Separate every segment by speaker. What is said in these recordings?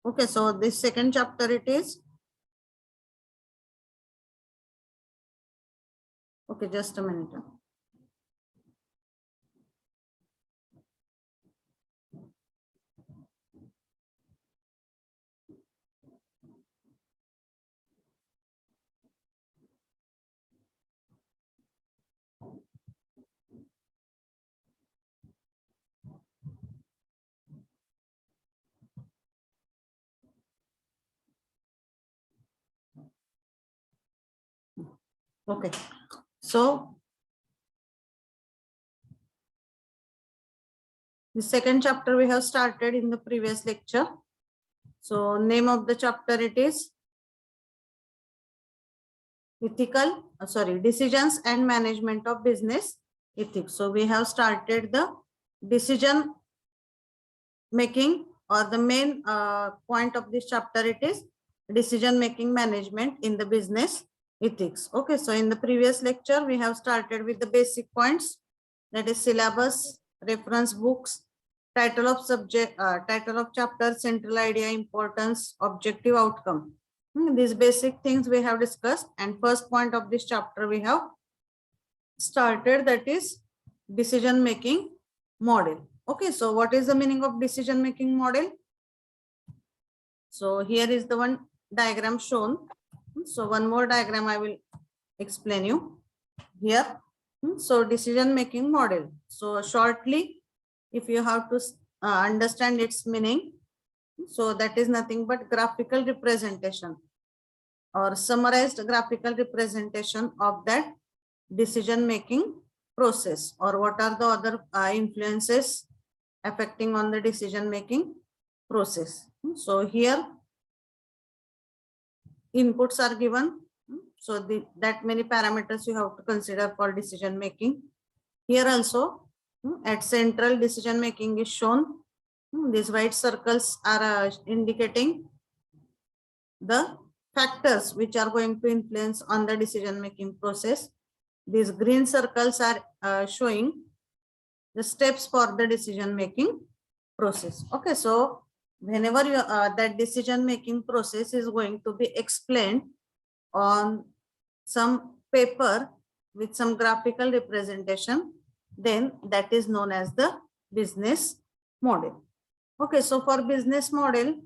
Speaker 1: Okay, so this second chapter it is. Okay, just a minute. Okay, so the second chapter we have started in the previous lecture. So name of the chapter it is decisions and management of business ethics. So we have started the decision making, or the main point of this chapter it is decision making management in the business ethics. Okay, so in the previous lecture we have started with the basic points, that is syllabus, reference books, title of subject, title of chapter, central idea, importance, objective, outcome. These basic things we have discussed, and first point of this chapter we have started, that is decision making model. Okay, so what is the meaning of decision making model? So here is the one diagram shown. So one more diagram I will explain you here. So decision making model. So shortly, if you have to understand its meaning, so that is nothing but graphical representation or summarized graphical representation of that decision making process, or what are the other influences affecting on the decision making process. So here inputs are given, so that many parameters you have to consider for decision making. Here also at central decision making is shown. These white circles are indicating the factors which are going to influence on the decision making process. These green circles are showing the steps for the decision making process. Okay, so whenever you that decision making process is going to be explained on some paper with some graphical representation, then that is known as the business model. Okay, so for business model,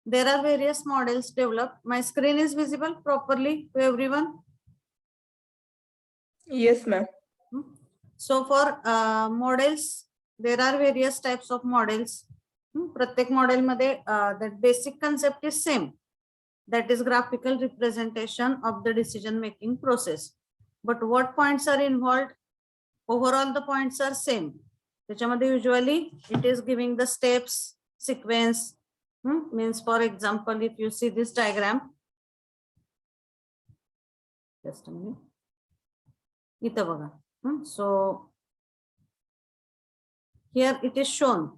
Speaker 1: there are various models developed. My screen is visible properly to everyone?
Speaker 2: Yes, ma'am.
Speaker 1: So for models, there are various types of models. प्रत्येक model मध्ये that basic concept is same. That is graphical representation of the decision making process. But what points are involved? Overall, the points are same. त्याच्यामध्ये usually it is giving the steps, sequence. Means for example, if you see this diagram, just a minute. इथं बघा. So here it is shown.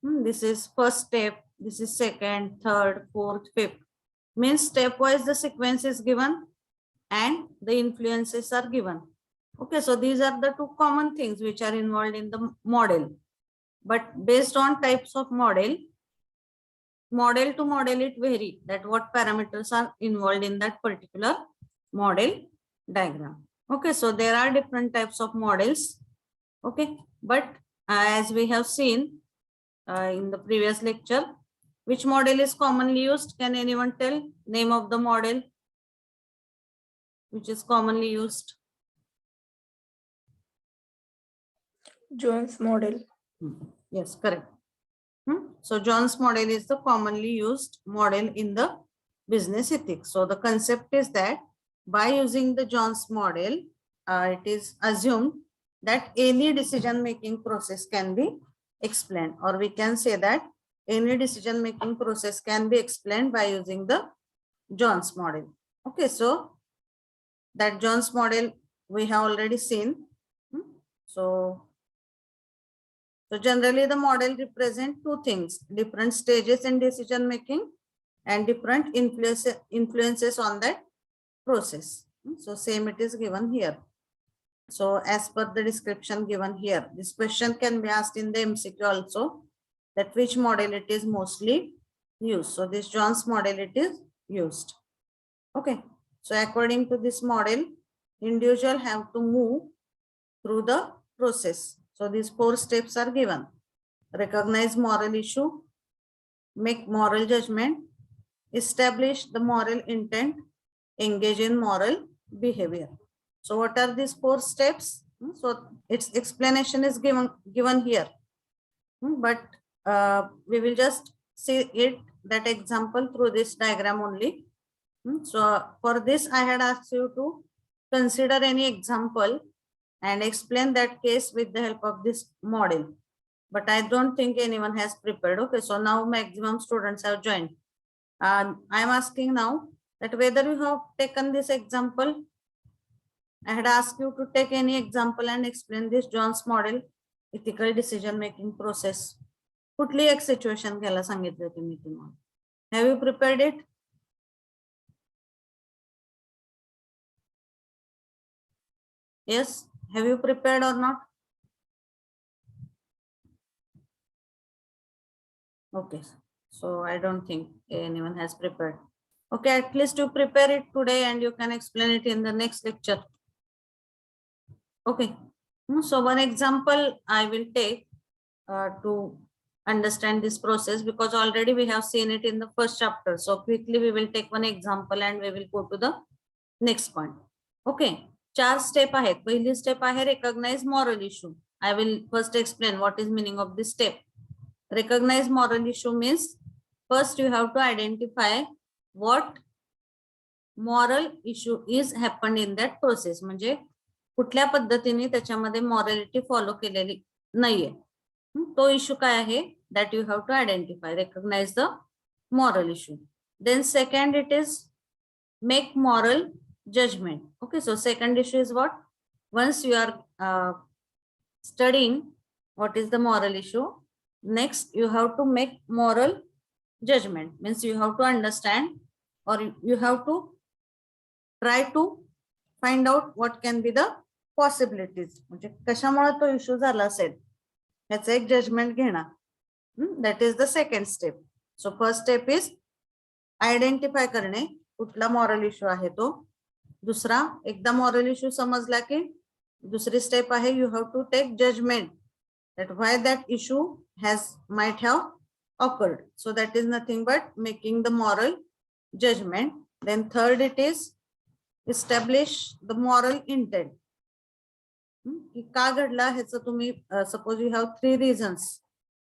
Speaker 1: This is first step, this is second, third, fourth, fifth. Means stepwise the sequence is given and the influences are given. Okay, so these are the two common things which are involved in the model. But based on types of model to model it vary that what parameters are involved in that particular model diagram. Okay, so there are different types of models. Okay, but as we have seen in the previous lecture, which model is commonly used? Can anyone tell name of the model which is commonly used?
Speaker 2: Jones model.
Speaker 1: Yes, correct. So Jones model is the commonly used model in the business ethics. So the concept is that by using the Jones model, it is assumed that any decision making process can be explained, or we can say that any decision making process can be explained by using the Jones model. Okay, so that Jones model we have already seen. So generally the model represent two things, different stages in decision making and different influences on that process. So same it is given here. So as per the description given here, this question can be asked in the MCQ also, that which model it is mostly used. So this Jones model it is used. Okay, so according to this model, individual have to move through the process. So these 4 steps are given: recognize moral issue, make moral judgment, establish the moral intent, engage in moral behavior. So what are these 4 steps? So its explanation is given here, but we will just see it, that example, through this diagram only. So for this I had asked you to consider any example and explain that case with the help of this model, but I don't think anyone has prepared. Okay, so now maximum students have joined. I am asking now that whether you have taken this example. I had asked you to take any example and explain this Jones model ethical decision making process. कुठली एक situation घ्यायला सांगितलं तुम्ही तुम्हाला. Have you prepared it? Yes, have you prepared or not? Okay, so I don't think anyone has prepared. Okay, at least you prepare it today and you can explain it in the next lecture. Okay, so one example I will take to understand this process, because already we have seen it in the first chapter. So quickly we will take one example and we will go to the next point. Okay, 4 step आहेत. पहिली step आहे recognize moral issue. I will first explain what is meaning of this step. Recognize moral issue means first you have to identify what moral issue is happened in that process. म्हणजे कुठल्या पद्धतीने त्याच्यामध्ये morality follow केलेली नाहीये. तो issue काय आहे, that you have to identify, recognize the moral issue. Then second it is make moral judgment. Okay, so second issue is what? Once you are studying what is the moral issue, next you have to make moral judgment. Means you have to understand, or you have to try to find out what can be the possibilities. म्हणजे कशामुळे तो issue झाला असेल याचं एक judgement घेणार. That is the second step. So first step is identify करणे कुठला moral issue आहे तो. दुसरा, एकदा moral issue समजला की दुसरी step आहे you have to take judgment that why that issue might have occurred. So that is nothing but making the moral judgment. Then third, it is establish the moral intent. की का घडला ह्याचं तुम्ही suppose you have 3 reasons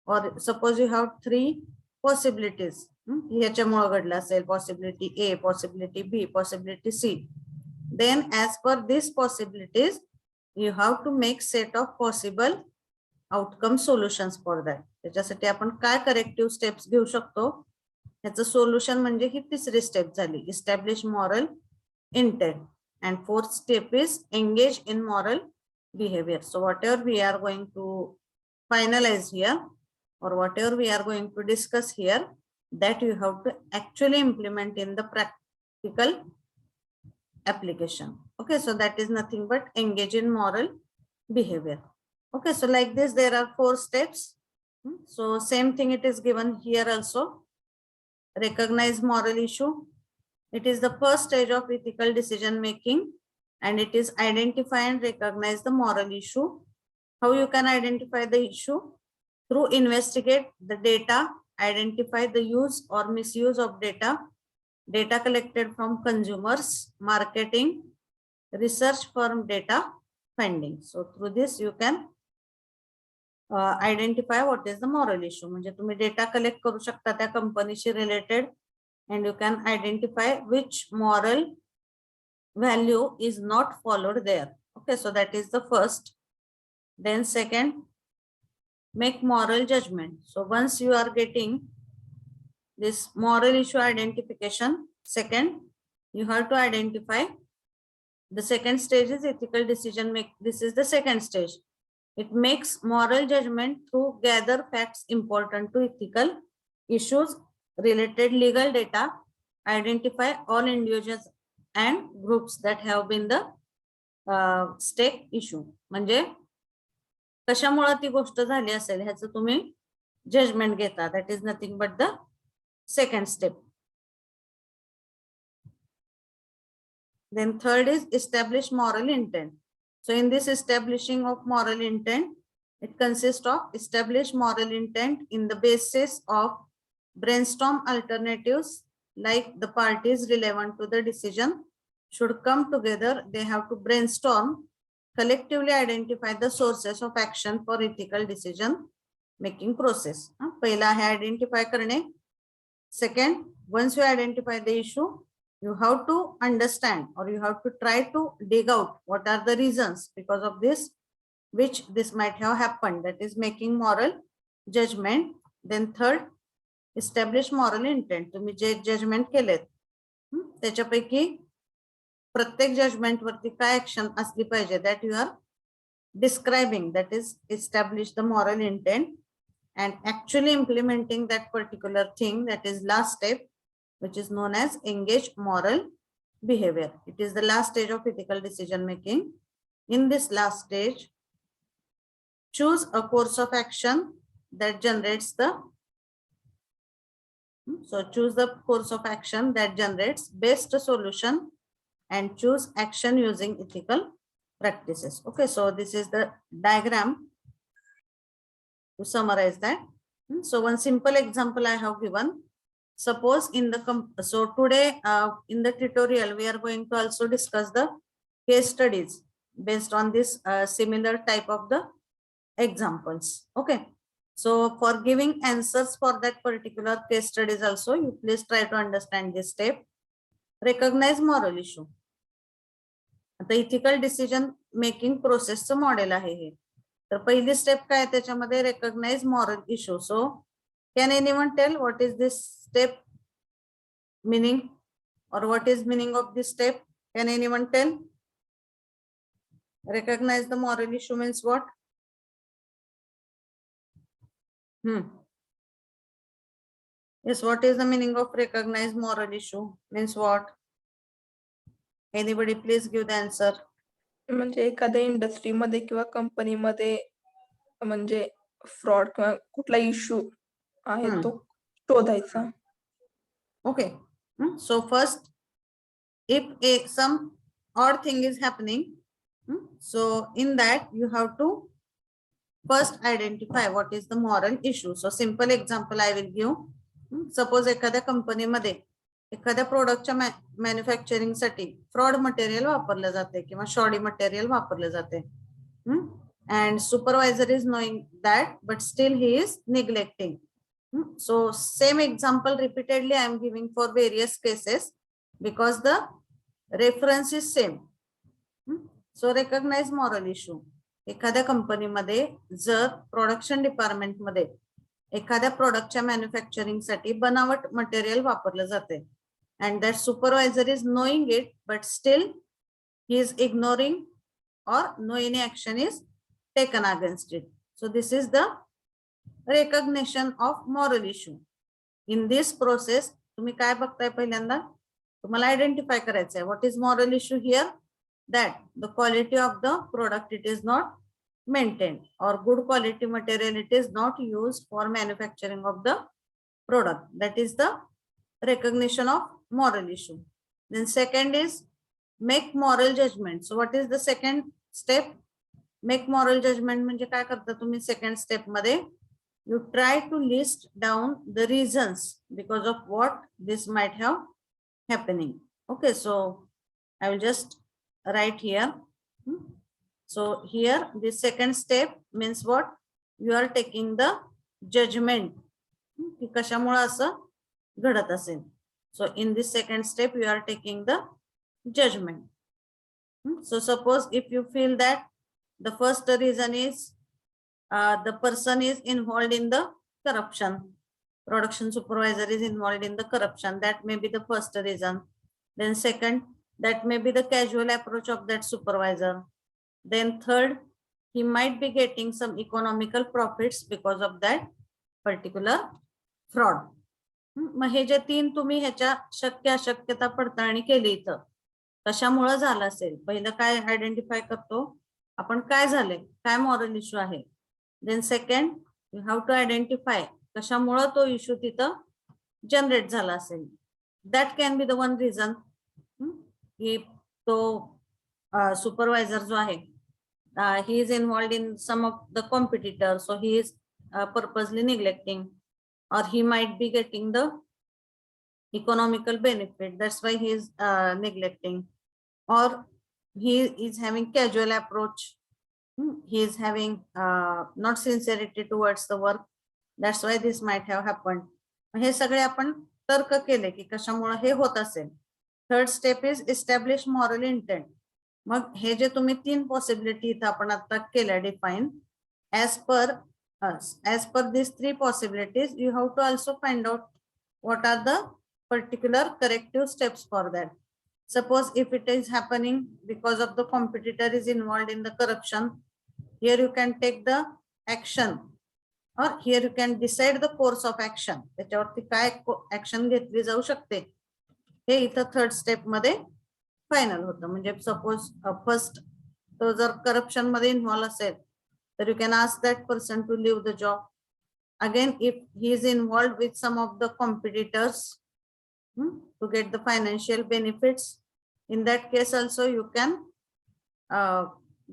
Speaker 1: or suppose you have 3 possibilities. ह्याच्यामुळे घडलं असेल possibility A, possibility B, possibility C. Then as per these possibilities, you have to make set of possible outcome solutions for that. त्याच्यासाठी आपण काय corrective steps घेऊ शकतो ह्याचं solution म्हणजे ही तिसरी स्टेप झाली establish moral intent. And fourth step is engage in moral behavior. So whatever we are going to finalize here or whatever we are going to discuss here, that you have to actually implement in the practical application. Okay, so that is nothing but engage in moral behavior. Okay, so like this there are 4 steps. So same thing it is given here also. Recognize moral issue. It is the first stage of ethical decision making, and it is identify and recognize the moral issue. How you can identify the issue? Through investigate the data, identify the use or misuse of data, data collected from consumers, marketing, research firm data finding. So through this you can identify what is the moral issue. म्हणजे तुम्ही data collect करू शकता त्या कंपनीशी related and you can identify which moral value is not followed there. Okay, so that is the first. Then second, make moral judgment. So once you are getting this moral issue identification, second, you have to identify the second stage is ethical decision make. This is the second stage. It makes moral judgment through gather facts important to ethical issues, related legal data, identify all individuals and groups that have been the stake issue. म्हणजे कशामुळे ती गोष्ट झाली असेल ह्याचं तुम्ही judgement घेता. That is nothing but the second step. Then third is establish moral intent. So in this establishing of moral intent, it consists of establish moral intent in the basis of brainstorm alternatives, like the parties relevant to the decision should come together. They have to brainstorm, collectively identify the sources of action for ethical decision making process. पहिला है identify करणे. Second, once you identify the issue, you have to understand or you have to try to dig out what are the reasons because of this which this might have happened. That is making moral judgment. Then third, establish moral intent. तुम्ही जे judgement केलेत त्याच्यापैकी प्रत्येक judgement वरती काय action असली पाहिजे that you are describing, that is establish the moral intent and actually implementing that particular thing, that is last step, which is known as engage moral behavior. It is the last stage of ethical decision making. In this last stage, choose a course of action that generates the choose the course of action that generates best solution and choose action using ethical practices. Okay, so this is the diagram to summarize that. So one simple example I have given. Suppose in the so today in the tutorial we are going to also discuss the case studies based on this similar type of the examples. Okay. So for giving answers for that particular case studies also, you please try to understand this step. Recognize moral issue. आता ethical decision making process चं model आहे हे. तर पहिली step काय त्याच्यामध्ये recognize moral issue. So can anyone tell what is this step meaning or what is meaning of this step? Can anyone tell? Recognize the moral issue means what? Yes, what is the meaning of recognize moral issue? Means what? Anybody please give the answer.
Speaker 2: म्हणजे एखाद्या इंडस्ट्रीमध्ये किंवा कंपनीमध्ये म्हणजे fraud किंवा कुठला issue आहे तो शोधायचा.
Speaker 1: Okay. So first, if some odd thing is happening, so in that you have to first identify what is the moral issue. So simple example I will give. Suppose एखाद्या कंपनीमध्ये एखाद्या प्रोडक्टच्या manufacturing साठी fraud material वापरलं जाते किंवा shoddy material वापरलं जाते. And supervisor is knowing that, but still he is neglecting. So same example repeatedly I am giving for various cases because the reference is same. So recognize moral issue. एखाद्या कंपनीमध्ये जर production department मध्ये एखाद्या प्रोडक्टच्या manufacturing साठी बनावट material वापरलं जाते and that supervisor is knowing it but still he is ignoring or no any action is taken against it. So this is the recognition of moral issue. In this process तुम्ही काय बघताय पहिल्यांदा तुम्हाला identify करायचं आहे what is moral issue here, that the quality of the product it is not maintained or good quality material it is not used for manufacturing of the product. That is the recognition of moral issue. Then second is make moral judgment. So what is the second step? Make moral judgment म्हणजे काय करता तुम्ही second step मध्ये you try to list down the reasons because of what this might have happening. Okay, so I will just write here. So here the second step means what? You are taking the judgment की कशामुळे असं घडत असेल. So in this second step you are taking the judgment. So suppose if you feel that the first reason is the person is involved in the corruption, production supervisor is involved in the corruption, that may be the first reason. Then second, that may be the casual approach of that supervisor. Then third, he might be getting some economical profits because of that particular fraud. मग हे जे तीन तुम्ही ह्याच्या शक्य अशक्यता पडताळणी केली इथं कशामुळे झालं असेल, पहिलं काय आयडेंटिफाय करतो आपण काय झाले, काय मॉरल इश्यू आहे. Then second you have to identify कशामुळे तो इश्यू तिथं जनरेट झाला असेल. That can be the one reason की तो सुपरवायझर जो आहे he is involved in some of the competitors, so he is purposely neglecting, or he might be getting the economical benefit, that's why he is neglecting, or he is having casual approach, he is having not sincerity towards the work, that's why this might have happened. हे सगळे आपण तर्क केले की कशामुळे हे होत असेल. Third step is establish moral intent. मग हे जे तुम्ही तीन पॉसिबिलिटी इथं आपण आता केल्या define, as per these three possibilities you have to also find out what are the particular corrective steps for that. Suppose if it is happening because of the competitor is involved in the corruption, here you can take the action, or here you can decide the course of action. त्याच्यावरती काय action घेतली जाऊ शकते हे इथं third step मध्ये final होतं. म्हणजे suppose first तो जर करप्शन मध्ये इन्व्हॉल्व असेल तर you can ask that person to leave the job. Again if he is involve with some of the competitors to get the financial benefits, in that case also you can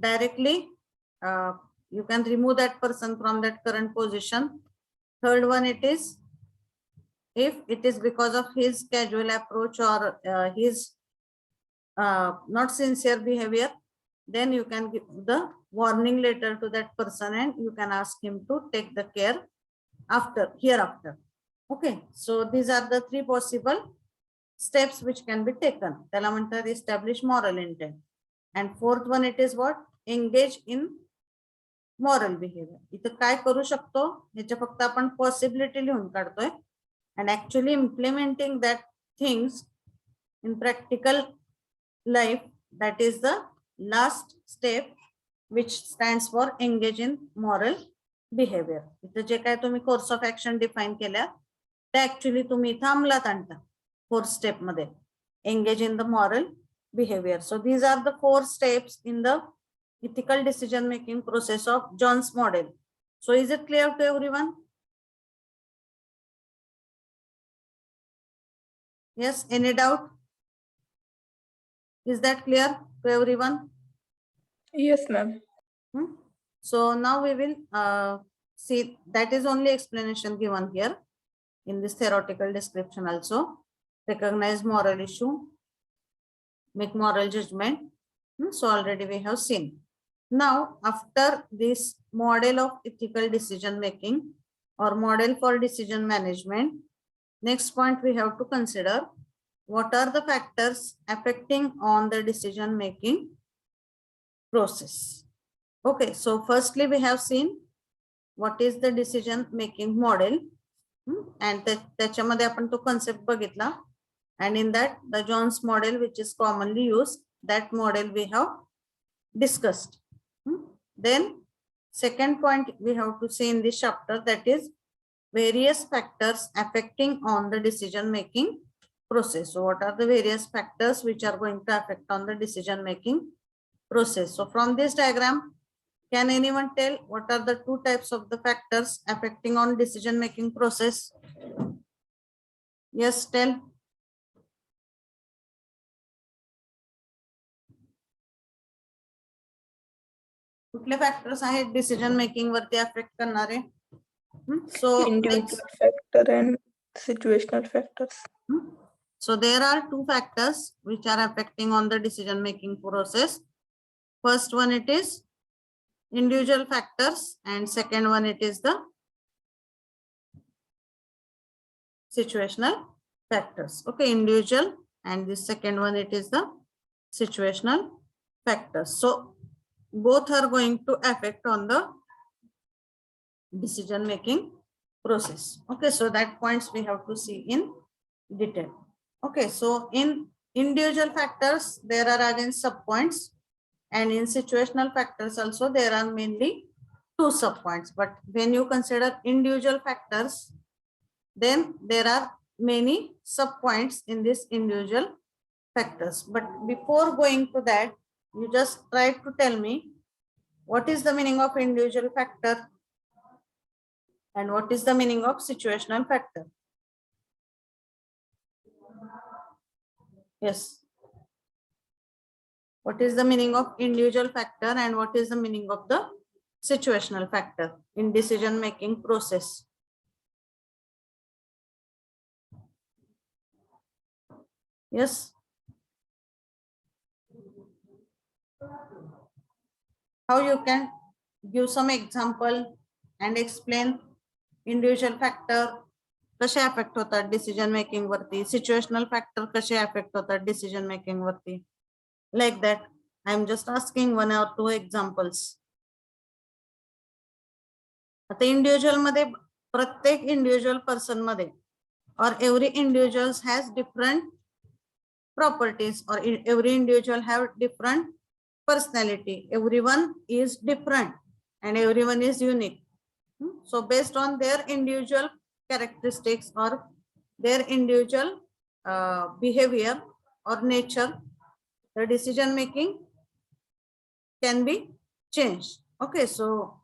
Speaker 1: directly you can remove that person from that current position. Third one, it is if it is because of his casual approach or his not sincere behavior, then you can give the warning letter to that person and you can ask him to take the care hereafter. Okay, so these are the three possible steps which can be taken. त्याला म्हणतात establish moral intent. And fourth one, it is what? Engage in moral behavior. इथं काय करू शकतो ह्याच्या फक्त आपण possibility लिहून काढतोय, and actually implementing that things in practical life, that is the last step which stands for engage in moral behavior. इथं जे काय तुम्ही कोर्स ऑफ ऍक्शन डिफाईन केल्या ते ऍक्च्युली तुम्ही इथं अंमलात आणता फोर्थ स्टेप मध्ये, engage in the moral behavior. So these are the 4 steps in the ethical decision making process of John's model. So is it clear to everyone? Yes, any doubt? Is that clear to everyone?
Speaker 2: Yes, ma'am.
Speaker 1: So now we will see that is only explanation given here in this theoretical description also. Recognize moral issue, make moral judgment. So already we have seen. Now after this model of ethical decision making or model for decision management, next point we have to consider what are the factors affecting on the decision making process. Okay, so firstly we have seen what is the decision making model and त्याच्यामध्ये आपण तो concept बघितला and in that the Jones model which is commonly used, that model we have discussed. Then second point we have to see in this chapter, that is various factors affecting on the decision making process. So what are the various factors which are going to affect on the decision making process? So from this diagram, can anyone tell what are the two types of the factors affecting on decision making process? Yes, tell. कुठले factors आहेत decision making वरती affect करणारे? So
Speaker 2: individual factor and situational factors.
Speaker 1: So there are two factors which are affecting on the decision making process. First one it is individual factors and second one it is the situational factors. Okay, individual and the second one it is the situational factors. So both are going to affect on the decision making process. Okay, so that points we have to see in detail. Okay, so in individual factors there are again subpoints, and in situational factors also there are mainly two subpoints. But when you consider individual factors, then there are many subpoints in this individual factors. But before going to that, you just try to tell me what is the meaning of individual factor and what is the meaning of situational factor. Yes. What is the meaning of individual factor and what is the meaning of the situational factor in decision making process? Yes. How you can give some example and explain individual factor कसे affect होतात decision making वरती, situational factor कसे affect होतात decision making वरती, like that. I am just asking one or two examples. आता individual मध्ये प्रत्येक individual person मध्ये or every individuals has different properties or every individual have different personality. Everyone is different and everyone is unique. So based on their individual characteristics or their individual behavior or nature, the decision making can be changed. Okay, so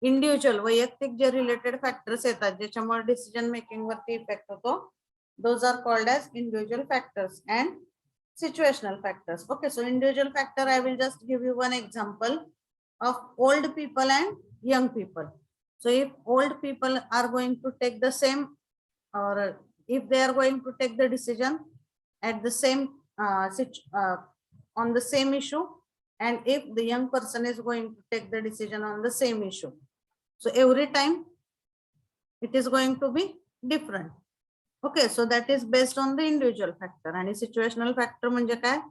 Speaker 1: individual वैयक्तिक जे related factors येतात ज्याच्यामुळे decision making वरती effect होतो, those are called as individual factors and situational factors. Okay, so individual factor, I will just give you one example of old people and young people. So if old people are going to take the same, or if they are going to take the decision at the same on the same issue, and if the young person is going to take the decision on the same issue, so every time it is going to be different. Okay, so that is based on the individual factor. And situational factor म्हणजे काय,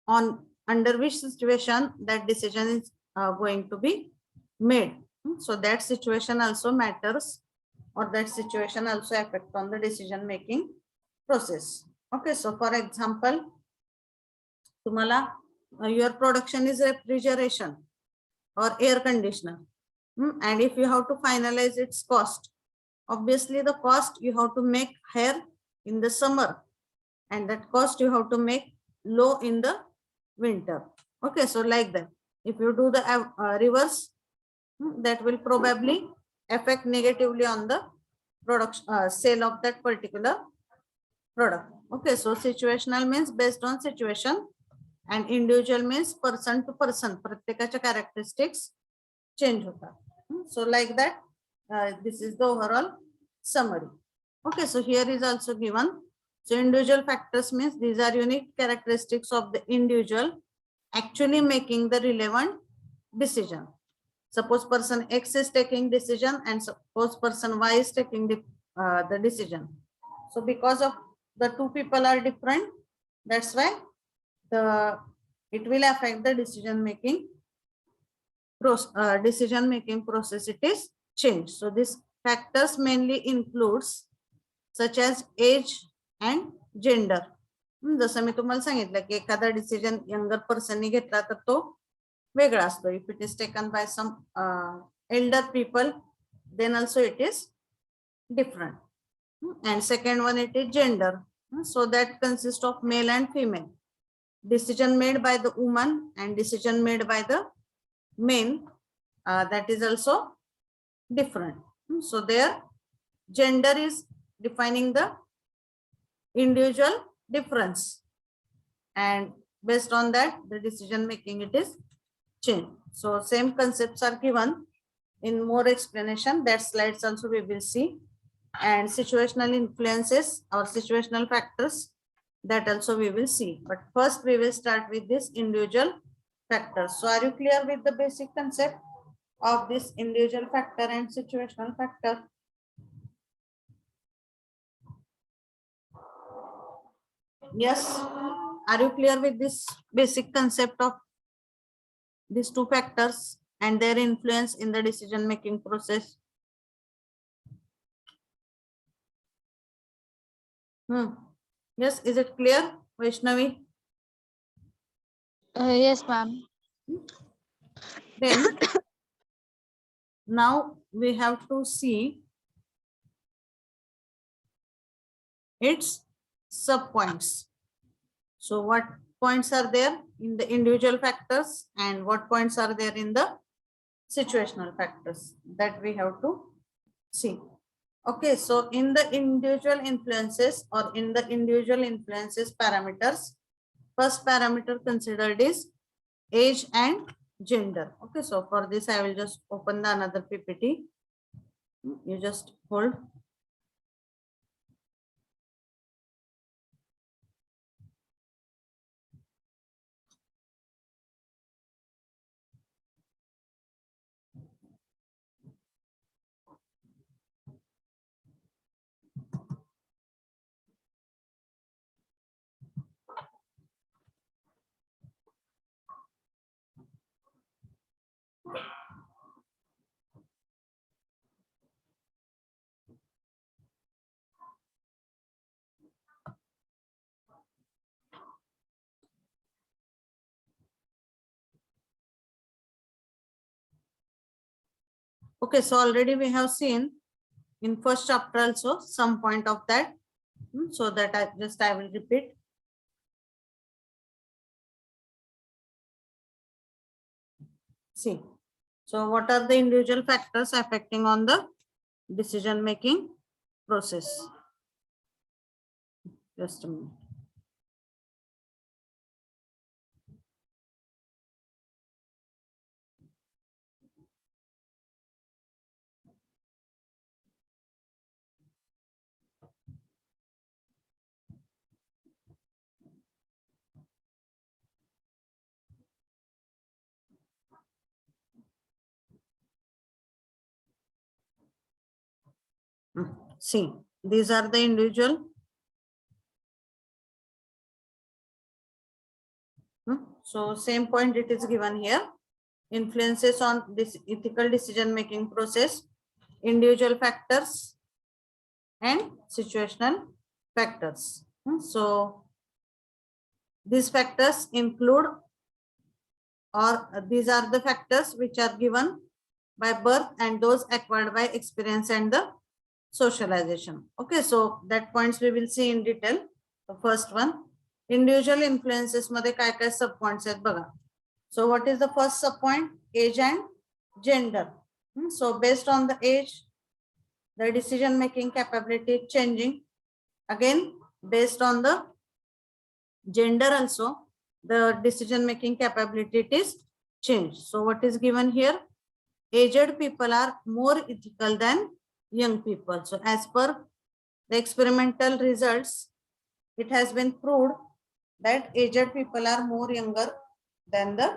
Speaker 1: on under which situation that decision is going to be made. So that situation also matters, or that situation also affect on the decision making process. Okay, so for example, तुम्हाला your production is refrigeration or air conditioner, and if you have to finalize its cost, obviously the cost you have to make higher in the summer and that cost you have to make low in the winter. Okay, so like that. If you do the reverse, that will probably affect negatively on the production sale of that particular product. Okay, so situational means based on situation and individual means person to person, प्रत्येकाच्या characteristics change होतात. So like that, this is the overall summary. Okay, so here is also given. So individual factors means these are unique characteristics of the individual actually making the relevant decision. Suppose person X is taking decision and suppose person Y is taking the decision. So because of the two people are different, that's why it will affect the decision making process. It is changed. So these factors mainly includes such as age and gender. जसं मी तुम्हाला सांगितलं की एखादा decision younger पर्सननी घेतला तर तो वेगळा असतो. If it is taken by some elder people, then also it is different. And second one, it is gender. So that consists of male and female. Decision made by the woman and decision made by the men, that is also different. So their gender is defining the individual difference, and based on that the decision making it is changed. So same concepts are given in more explanation. That slides also we will see. And situational influences or situational factors, that also we will see. But first we will start with this individual factors. So are you clear with the basic concept of this individual factor and situational factor? Yes, are you clear with this basic concept of these two factors and their influence in the decision making process? Yes, is it clear, Vaishnavi?
Speaker 3: Yes, ma'am.
Speaker 1: Then now we have to see its subpoints. So what points are there in the individual factors and what points are there in the situational factors, that we have to see. Okay, so in the individual influences or in the individual influences parameters, first parameter considered is age and gender. Okay, so for this I will just open the another PPT. You just hold. Okay, so already we have seen in first chapter also some point of that. So that I will repeat. See, so what are the individual factors affecting on the decision making process? Just a minute. See, these are the individual. So same point it is given here. Influences on this ethical decision making process, individual factors and situational factors. So these factors include, or these are the factors which are given by birth and those acquired by experience and the socialization. Okay, so that points we will see in detail. The first one, individual influences मध्ये काय काय सब points आहेत बघा. So what is the first sub point? Age and gender. So based on the age, the decision making capability changing. Again, based on the gender also, the decision making capability it is changed. So what is given here? Aged people are more ethical than young people. So as per the experimental results, it has been proved that aged people are more younger than the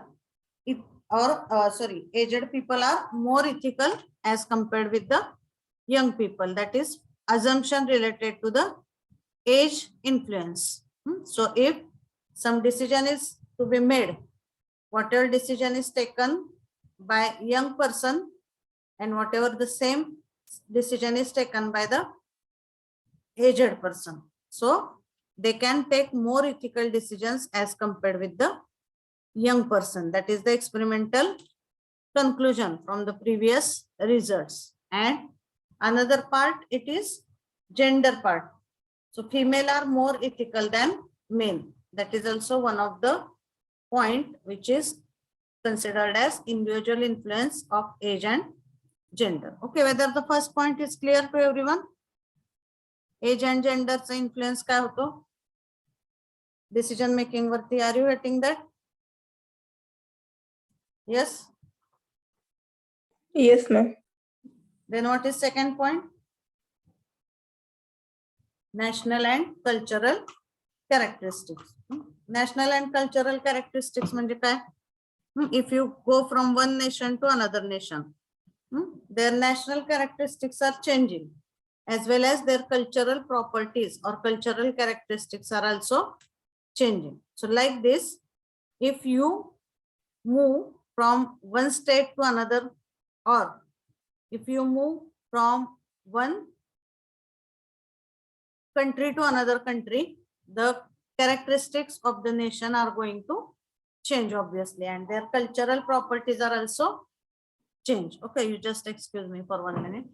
Speaker 1: aged people are more ethical as compared with the young people. That is assumption related to the age influence. So if some decision is to be made, whatever decision is taken by young person and whatever the same decision is taken by the aged person, so they can take more ethical decisions as compared with the young person. That is the experimental conclusion from the previous results. And another part, it is gender part. So female are more ethical than male. That is also one of the point which is considered as individual influence of age and gender. Okay, whether the first point is clear to everyone? Age and gender चा influence काय होतो decision making वरती? Are you getting that? Yes.
Speaker 2: Yes, ma'am.
Speaker 1: Then what is second point? National and cultural characteristics. National and cultural characteristics म्हणजे काय? If you go from one nation to another nation, their national characteristics are changing, as well as their cultural properties or cultural characteristics are also changing. So like this, if you move from one state to another, or if you move from one country to another country, the characteristics of the nation are going to change, obviously, and their cultural properties are also change. Okay, you just excuse me for 1 minute.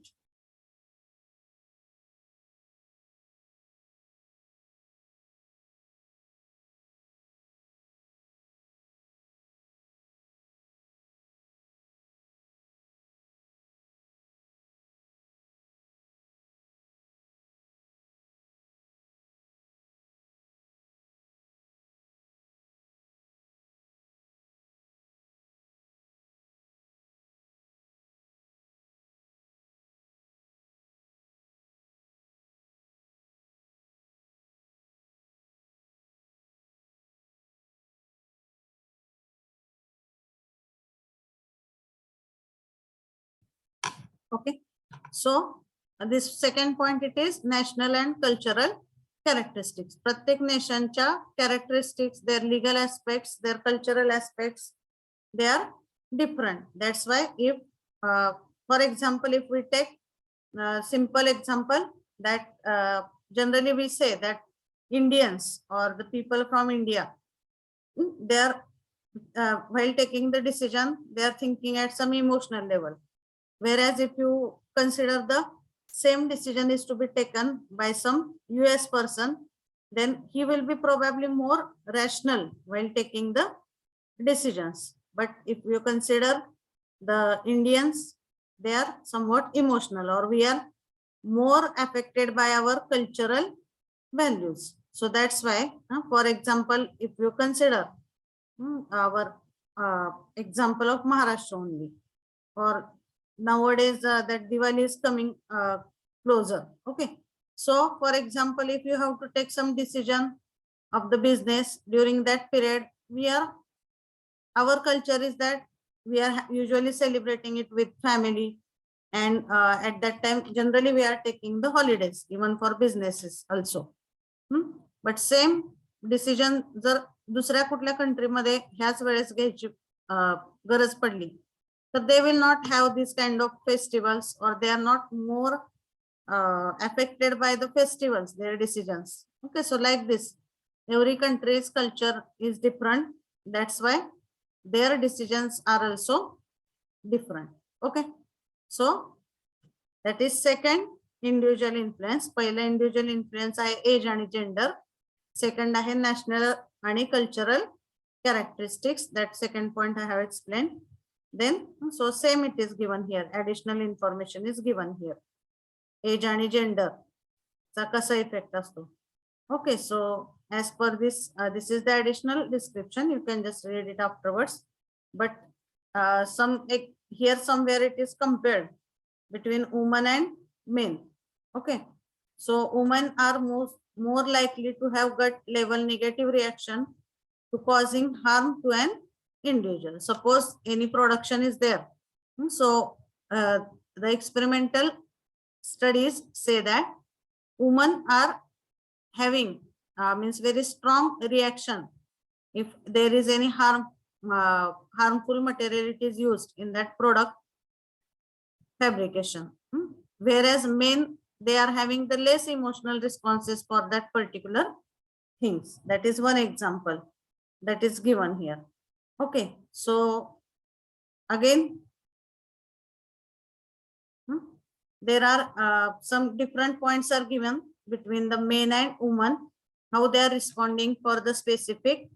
Speaker 1: Okay, so this second point, it is national and cultural characteristics. प्रत्येक nationच्या characteristics, their legal aspects, their cultural aspects, they are different. That's why if for example, if we take simple example that generally we say that Indians or the people from India, they are while taking the decision, they are thinking at some emotional level. Whereas if you consider the same decision is to be taken by some US person, then he will be probably more rational while taking the decisions. But if you consider the Indians, they are somewhat emotional, or we are more affected by our cultural values. So that's why, for example, if you consider our example of Maharashtra only, or nowadays that Diwali is coming closer. Okay, so for example, if you have to take some decision of the business during that period, our culture is that we are usually celebrating it with family, and at that time generally we are taking the holidays even for businesses also. But same decision जर दुसऱ्या कुठल्या country मध्ये ह्याच वेळेस घ्यायची गरज पडली, so they will not have this kind of festivals, or they are not more affected by the festivals, their decisions. Okay, so like this, every country's culture is different. That's why their decisions are also different. Okay, so that is second individual influence. पहिला individual influence आहे age आणि gender. Second आहे national आणि cultural characteristics. That second point I have explained. Then so same it is given here, additional information is given here. Age आणि gender चा कसा effect असतो. Okay, so as per this, this is the additional description. You can just read it afterwards. But here somewhere it is compared between women and men. Okay, so women are more likely to have gut level negative reaction to causing harm to an individual. Suppose any production is there. So the experimental studies say that women are having means very strong reaction if there is any harmful material it is used in that product fabrication. Whereas men, they are having the less emotional responses for that particular things. That is one example that is given here. Okay, so again, there are some different points are given between the men and women, how they are responding for the specific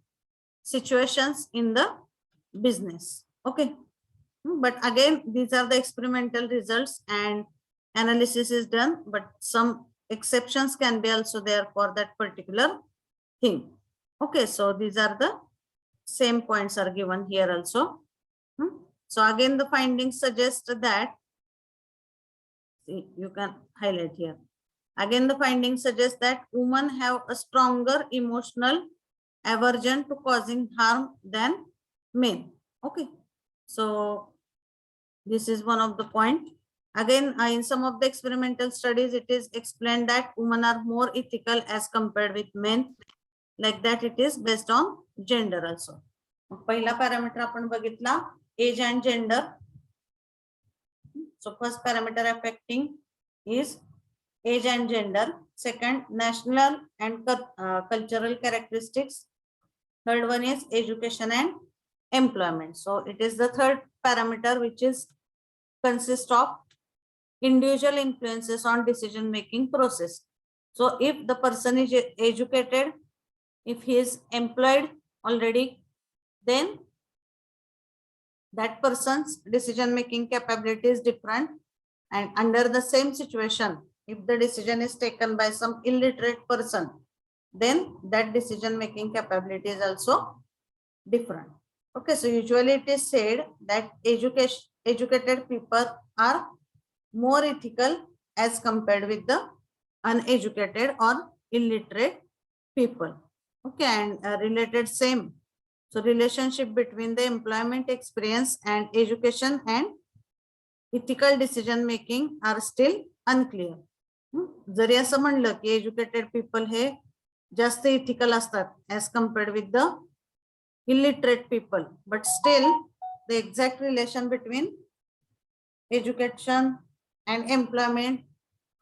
Speaker 1: situations in the business. Okay, but again, these are the experimental results and analysis is done, but some exceptions can be also there for that particular thing. Okay, so these are the same points are given here also. So again, the findings suggest that, see, you can highlight here. Again, the findings suggest that women have a stronger emotional aversion to causing harm than men. Okay, so this is one of the point. Again, in some of the experimental studies, it is explained that women are more ethical as compared with men. Like that, it is based on gender also. पहिला parameter आपण बघितला age and gender. So first parameter affecting is age and gender. Second, national and cultural characteristics. Third one is education and employment. So it is the third parameter which is consist of individual influences on decision making process. So if the person is educated, if he is employed already, then that person's decision making capability is different. And under the same situation, if the decision is taken by some illiterate person, then that decision making capability is also different. Okay, so usually it is said that educated people are more ethical as compared with the uneducated or illiterate people. Okay, and related same. So relationship between the employment experience and education and ethical decision making are still unclear. जरी असं म्हणलं की educated people हे जास्त ethical असतात as compared with the illiterate people, but still the exact relation between education and employment,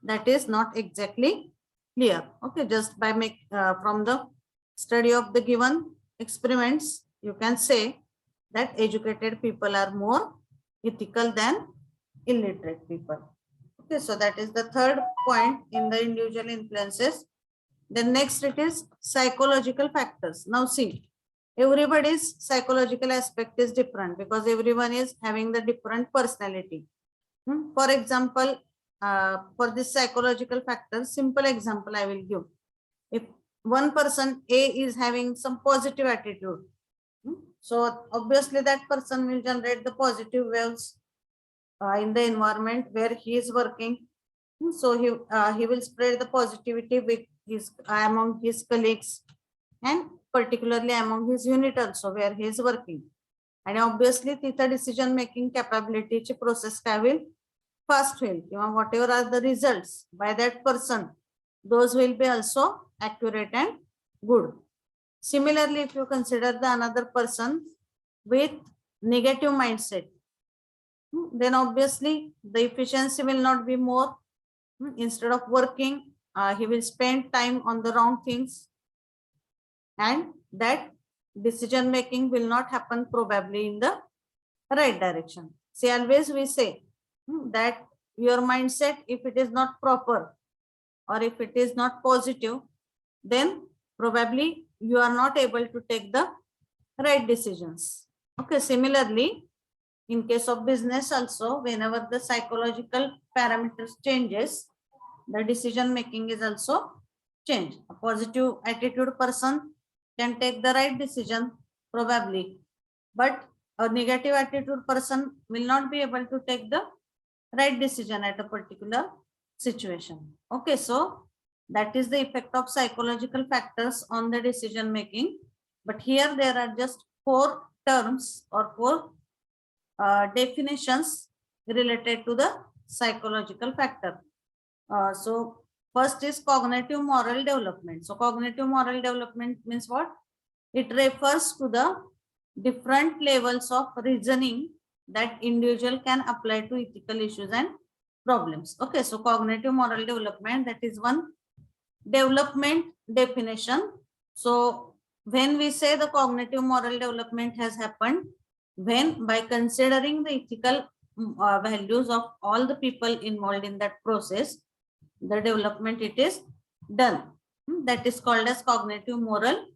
Speaker 1: that is not exactly clear. Okay, just by from the study of the given experiments, you can say that educated people are more ethical than illiterate people. Okay, so that is the third point in the individual influences. Then next it is psychological factors. Now see, everybody's psychological aspect is different because everyone is having the different personality. For example, for this psychological factor, simple example I will give. If one person A is having some positive attitude, so obviously that person will generate the positive waves in the environment where he is working. So he will spread the positivity with his among his colleagues and particularly among his unit also where he is working. And obviously तिथं decision making capability ची process काय will fast होईल किंवा whatever are the results by that person, those will be also accurate and good. Similarly, if you consider the another person with negative mindset, then obviously the efficiency will not be more. Instead of working, he will spend time on the wrong things, and that decision making will not happen probably in the right direction. See, always we say that your mindset, if it is not proper or if it is not positive, then probably you are not able to take the right decisions. Okay, similarly, in case of business also, whenever the psychological parameters changes, the decision making is also change. A positive attitude person can take the right decision probably, but a negative attitude person will not be able to take the right decision at a particular situation. Okay, so that is the effect of psychological factors on the decision making. But here there are just 4 terms or 4 definitions related to the psychological factor. So first is cognitive moral development. So cognitive moral development means what? It refers to the different levels of reasoning that individual can apply to ethical issues and problems. Okay, so cognitive moral development, that is one development definition. So when we say the cognitive moral development has happened, when by considering the ethical values of all the people involved in that process, the development it is done. That is called as cognitive moral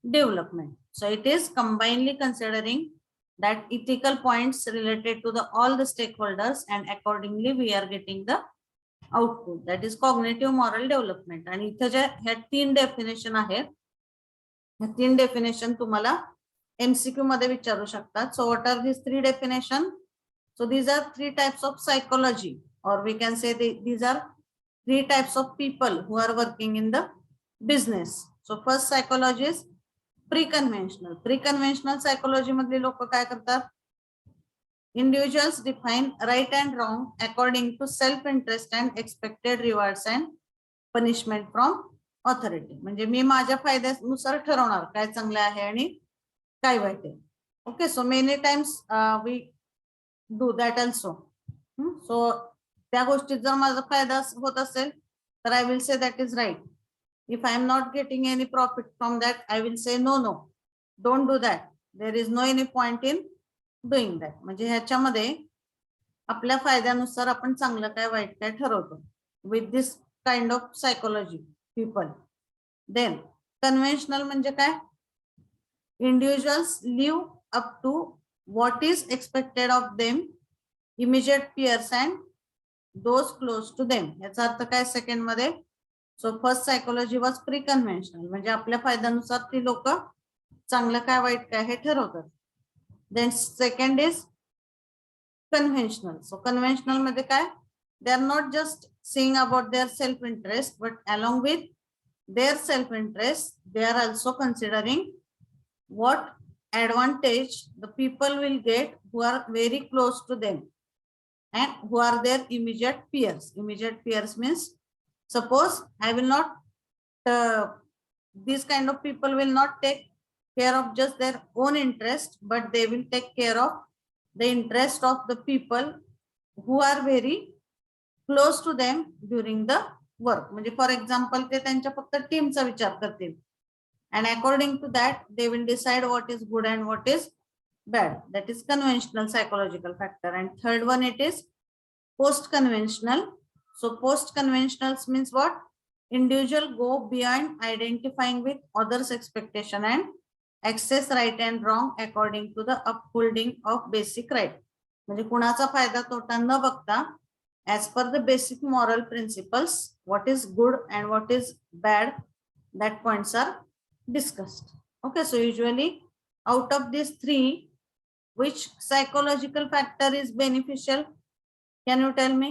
Speaker 1: development. So it is combinedly considering that ethical points related to the all the stakeholders, and accordingly we are getting the output, that is cognitive moral development. आणि इथं ज्या ह्या 3 definition आहेत, ह्या 3 definition तुम्हाला MCQ मध्ये विचारू शकतात. So what are these 3 definition? So these are 3 types of psychology, or we can say these are 3 types of people who are working in the business. So first psychology is pre-conventional. Pre-conventional psychology मधले लोक काय करतात? Individuals define right and wrong according to self-interest and expected rewards and punishment from authority. म्हणजे मी माझ्या फायद्यानुसार ठरवणार काय चांगलं आहे आणि काय वाईट आहे. Okay, so many times we do that also. So त्या गोष्टीत जर माझा फायदा होत असेल तर I will say that is right. If I am not getting any profit from that, I will say no, don't do that. There is no any point in doing that. म्हणजे ह्याच्यामध्ये आपल्या फायद्यानुसार आपण चांगलं काय वाईट काय ठरवतो. With this kind of psychology people. Then conventional म्हणजे काय? Individuals live up to what is expected of them, immediate peers and those close to them. याचा अर्थ काय सेकंड मध्ये? So first psychology was pre conventional, म्हणजे आपल्या फायद्यानुसार ती लोक चांगलं काय वाईट काय हे ठरवतात. Then second is conventional. So conventional मध्ये काय? They are not just seeing about their self interest, but along with their self interest they are also considering what advantage the people will get who are very close to them and who are their immediate peers. Immediate peers means, suppose I will not, these kind of people will not take care of just their own interest, but they will take care of the interest of the people who are very close to them during the work. म्हणजे for example ते त्यांच्या फक्त टीमचा विचार करतील, and according to that they will decide what is good and what is bad. That is conventional psychological factor. And third one, it is post conventional. So post conventionals means what? Individual go beyond identifying with others expectation and access right and wrong according to the upholding of basic right. म्हणजे कुणाचा फायदा तोटा न बघता as per the basic moral principles, what is good and what is bad, that points are discussed. Okay, so usually out of these 3, which psychological factor is beneficial? Can you tell me?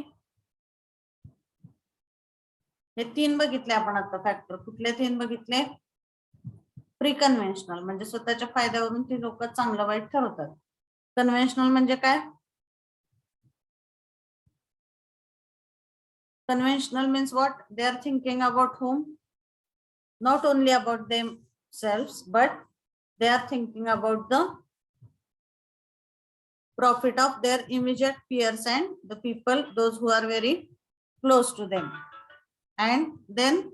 Speaker 1: हे 3 बघितले आपण आता factor. कुठले 3 बघितले? Pre conventional म्हणजे स्वतःच्या फायद्यावरून ती लोक चांगलं वाईट ठरवतात. कन्व्हेन्शनल म्हणजे काय? Conventional means what? They are thinking about whom? Not only about themselves, but they are thinking about the profit of their immediate peers and the people, those who are very close to them. And then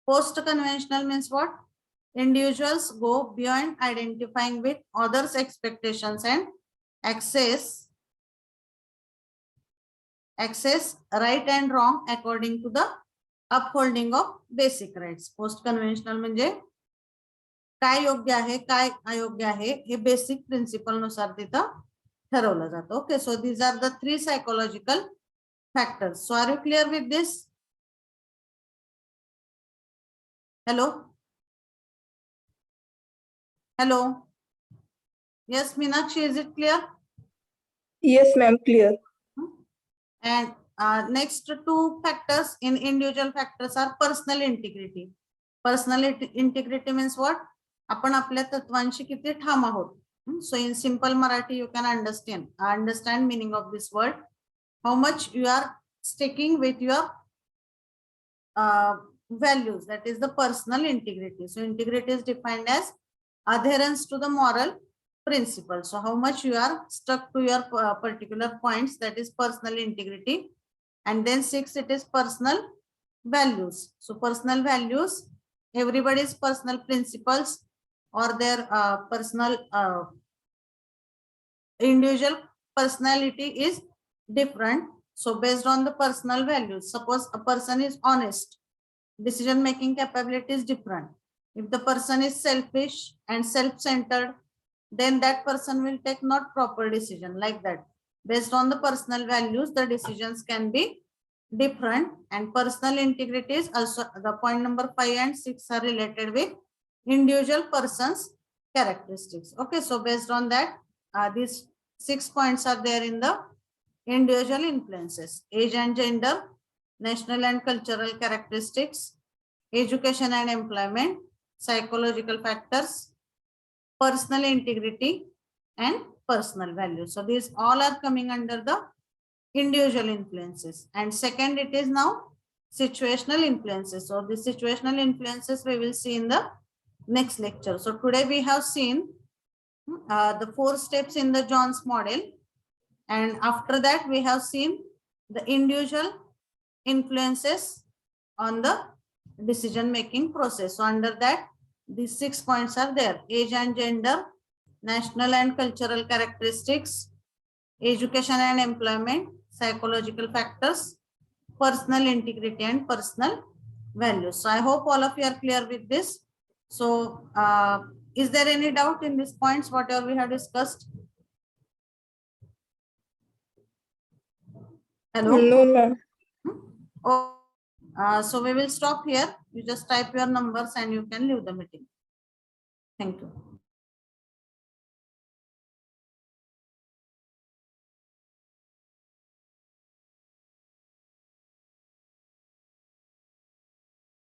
Speaker 1: post-conventional means what? Individuals go beyond identifying with others' expectations and access right and wrong according to the upholding of basic rights. Post conventional म्हणजे काय योग्य आहे काय अयोग्य आहे हे basic principle नुसार तिथं ठरवलं जातं. Okay, so these are the 3 psychological factors. So are you clear with this? Hello? Hello? Yes, Meenakshi, is it clear?
Speaker 2: Yes, ma'am, clear.
Speaker 1: And next two factors in individual factors are personal integrity. Personal integrity means what? आपण आपल्या तत्वांशी किती ठाम आहोत. So in simple Marathi, you can understand meaning of this word. How much you are sticking with your values, that is the personal integrity. So integrity is defined as adherence to the moral principle. So how much you are stuck to your particular points, that is personal integrity. And then 6, it is personal values. So personal values, everybody's personal principles or their personal individual personality is different. So based on the personal values, suppose a person is honest, decision making capability is different. If the person is selfish and self-centered, then that person will take not proper decision, like that. Based on the personal values, the decisions can be different. And personal integrity is also the point number 5 and 6 are related with individual person's characteristics. Okay, so based on that, these 6 points are there in the individual influences: age and gender, national and cultural characteristics, education and employment, psychological factors, personal integrity, and personal values. So these all are coming under the individual influences. And second, it is now situational influences. So the situational influences we will see in the next lecture. So today we have seen the 4 steps in the Jones model. And after that, we have seen the individual influences on the decision making process. So under that, these 6 points are there: age and gender, national and cultural characteristics, education and employment, psychological factors, personal integrity, and personal values. So I hope all of you are clear with this. So is there any doubt in these points, whatever we have discussed? Hello?
Speaker 2: No, ma'am.
Speaker 1: Oh, so we will stop here. You just type your numbers and you can leave the meeting. Thank you.